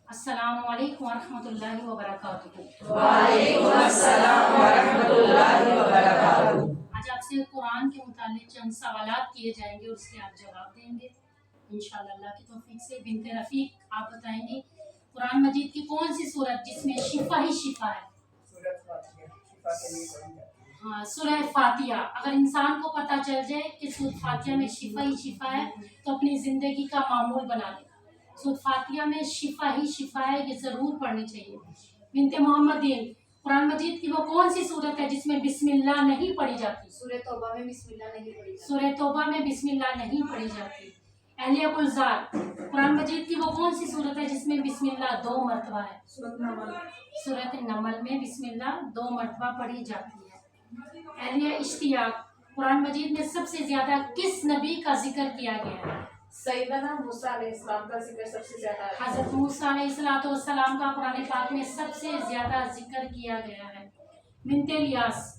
अस्सलामु अलैकुम वरहमतुल्लाहि वबरकातुहू। वालेकुम अस्सलाम वरहमतुल्लाहि वबरकातुहू। आज आपसे कुरान के मुतालिक चंद सवालात किए जाएंगे और उसके आप जवाब देंगे इंशाअल्लाह अल्लाह की तौफीक से। बिनते रफीक आप बताएंगे कुरान मजीद की कौन सी सूरत जिसमें शिफा ही शिफा है? हाँ, सूरह फातिहा। अगर इंसान को पता चल जाए कि सूरह फातिहा में शिफा ही शिफा है तो अपनी जिंदगी का मामूल बना ले। सूरह फातिहा में शिफा ही शिफा है, ये जरूर पढ़नी चाहिए। बिनते मोहम्मदीन, कुरान मजीद की वो कौन सी सूरत है जिसमें बिस्मिल्लाह नहीं पढ़ी जाती? सूरह तौबा में बिस्मिल्लाह नहीं पढ़ी जाती। सूरह तौबा में बिस्मिल्लाह नहीं पढ़ी जाती। अहलिया गुलजार, कुरान मजीद की वो कौन सी सूरत है जिसमें बिस्मिल्लाह 2 मरतबा है? सूरत नमल में बिस्मिल्लाह 2 मरतबा पढ़ी जाती है। अहलिया इश्तियाक, कुरान मजीद में सबसे ज्यादा किस नबी का जिक्र किया गया है? सैयदना मूसा अलैहिस्सलाम का जिक्र सबसे ज्यादा है। हज़रत मूसा अलैहिस्सलाम का कुरान पाक में सबसे ज्यादा जिक्र किया गया है। बिनते इलियास,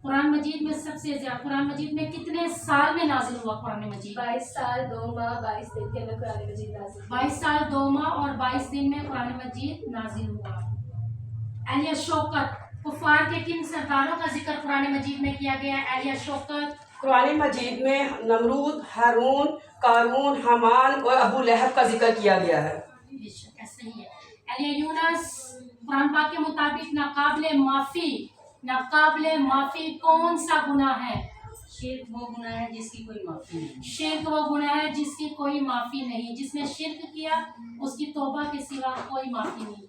कुरान मजीद में सबसे ज्यादा कुरान मजीद में कितने साल में नाजिल हुआ कुरान मजीद? 22 साल 2 माह 22 दिन के अंदर कुरान मजीद नाजिल हुआ। 22 साल 2 माह और 22 दिन में कुरान मजीद नाजिल हुआ। अलिया शौकत, कुफार के किन सरदारों का जिक्र कुरान मजीद में किया गया है? अलिया शौकत, कुरान मजीद में नमरूद, हारून, कारून, हमान और अबू लहब का जिक्र किया गया है। बेशक ऐसा ही है। अलिया यूनस, कुरान पाक के मुताबिक नाकाबिले माफी कौन सा गुनाह है? शिर्क वो गुनाह है जिसकी कोई माफी नहीं। शिर्क वो गुनाह है जिसकी कोई माफी नहीं। जिसने शिर्क किया उसकी तौबा के सिवा कोई माफी नहीं।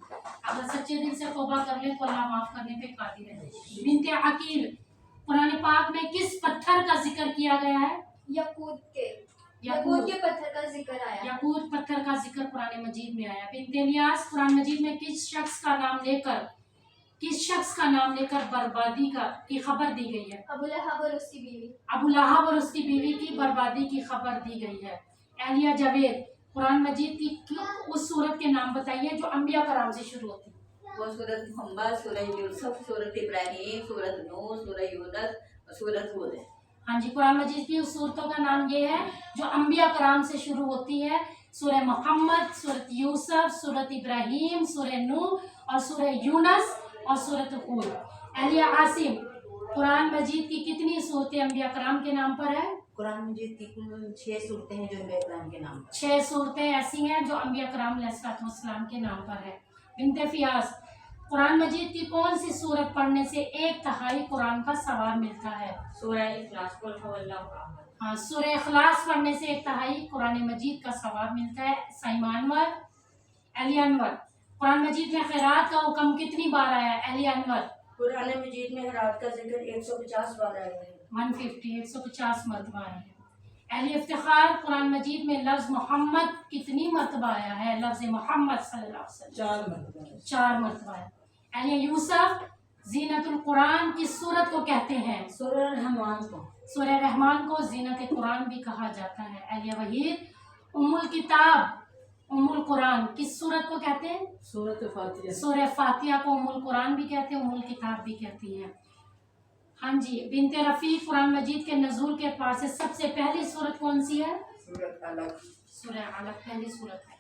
अगर सच्चे दिल से तौबा कर ले तो अल्लाह माफ करने पे कादिर है। बिनते अकील, कुरान पाक में किस पत्थर का जिक्र किया गया है? यकूत के पत्थर का जिक्र आया। याकूत पत्थर का जिक्र कुरान मजीद में आया। बिनते इलियास, कुरान मजीद में किस शख्स का नाम लेकर बर्बादी की खबर दी गई है? अबू लहब और उसकी बीवी। अबू लहब और उसकी बीवी की बर्बादी की खबर दी गई है। एलिया जवेद, कुरान मजीद की उस सूरत के नाम बताइए जो अंबिया कराम से शुरू होती है। वो सूरत मुहम्मद, सूरह यूसुफ, सूरत इब्राहिम, सूरत नूह, सूरह यूनुस और सूरत हूद है। हाँ जी, कुरान मजीद की उस सूरतों का नाम ये है जो अंबिया कराम से शुरू होती है। सूरह मोहम्मद, सूरत यूसुफ, सूरत इब्राहिम, सूरह नूह और सूरह यूनुस और सूरत हूद। अलिया आसिम, कुरान मजीद की कितनी सूरतें अंबिया कराम के नाम पर है? कुरान मजीद की कुल 6 सूरतें हैं जो अंबिया कराम के नाम पर। 6 सूरतें ऐसी हैं जो अंबिया कराम अलैहिस्सलाम के नाम पर है। बिनते फियास, कुरान मजीद की कौन सी सूरत पढ़ने से 1/3 कुरान का सवाब मिलता है? सूरह इखलास, कुल हुवल्लाहु अहद। हाँ, सूरह इखलास पढ़ने से 1/3 कुरान मजीद का सवाब मिलता है। साइमा अनवर, अली अनवर, कुरान मजीद में खैरात का हुक्म कितनी बार आया है? अली अनवर, कुरान मजीद में खैरात का जिक्र 150 बार आया है। 150 मरतबा आया है। अली इफ्तिखार, कुरान मजीद में लफ्ज मोहम्मद कितनी मरतबा आया है? लफ्ज मोहम्मद सल्लल्लाहु अलैहि वसल्लम 4 मरतबा है। अली यूसुफ, जीनतुल कुरान किस सूरत को कहते हैं? सूरह रहमान को। सूरह रहमान को जीनत कुरान भी कहा जाता है। अली वहीद, उम्मुल किताब, उम्मुल कुरान किस सूरत को कहते हैं? सूरह फातिहा। सूरह फातिहा को उम्मुल कुरान भी कहते हैं, उम्मुल किताब भी कहती हैं। हाँ जी, बिनते रफीक, कुरान मजीद के नज़ूल के पास से सबसे पहली सूरत कौन सी है? सूरह अलग पहली सूरत है।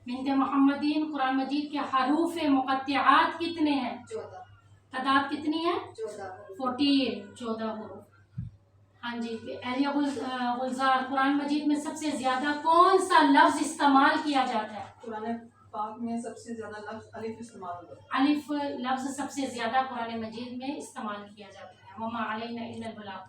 बिनते मोहम्मदीन, कुरान मजीद के हरूफ मुक़त्तिआत कितने हैं? 14। तादाद कितनी है? 14। 14 हरूफ। हाँ जी, अहलिया गुलजार, कुरान मजीद में सबसे ज्यादा कौन सा लफ्ज इस्तेमाल किया जाता है? कुरान पाक में सबसे ज्यादा लफ्ज अलिफ इस्तेमाल होता है। अलिफ लफ्ज सबसे ज्यादा कुरान मजीद में इस्तेमाल किया जाता है। वमा अलैना इल्लल बलाग।